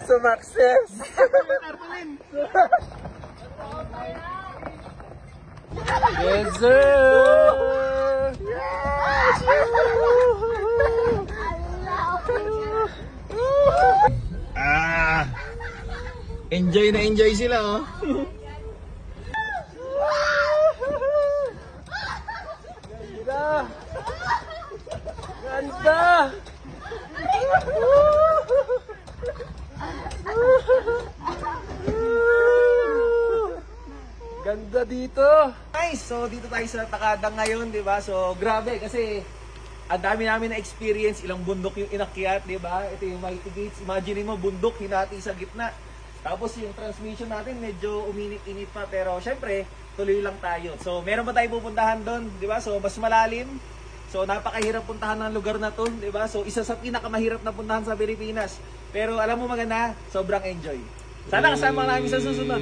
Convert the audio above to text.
Sumakses! Yes, sir! Yes! Enjoy na enjoy sila, oh. Ganda! Ganda! Ganda dito. Nice. So dito tayo sa Takadang ngayon, 'di ba? So grabe kasi ang dami namin na experience, ilang bundok yung inakyat, 'di ba? Ito yung Mighty Gates. Imagine mo bundok hinati sa gitna. Tapos yung transmission natin medyo uminit-init pa pero syempre tuloy lang tayo. So meron pa tayong pupuntahan doon, 'di ba? So mas malalim. So napakahirap puntahan ng lugar na 'to, 'di ba? So isa sa pinakamahirap na puntahan sa Pilipinas. Pero alam mo maganda, sobrang enjoy. Sana kasama namin sa susunod.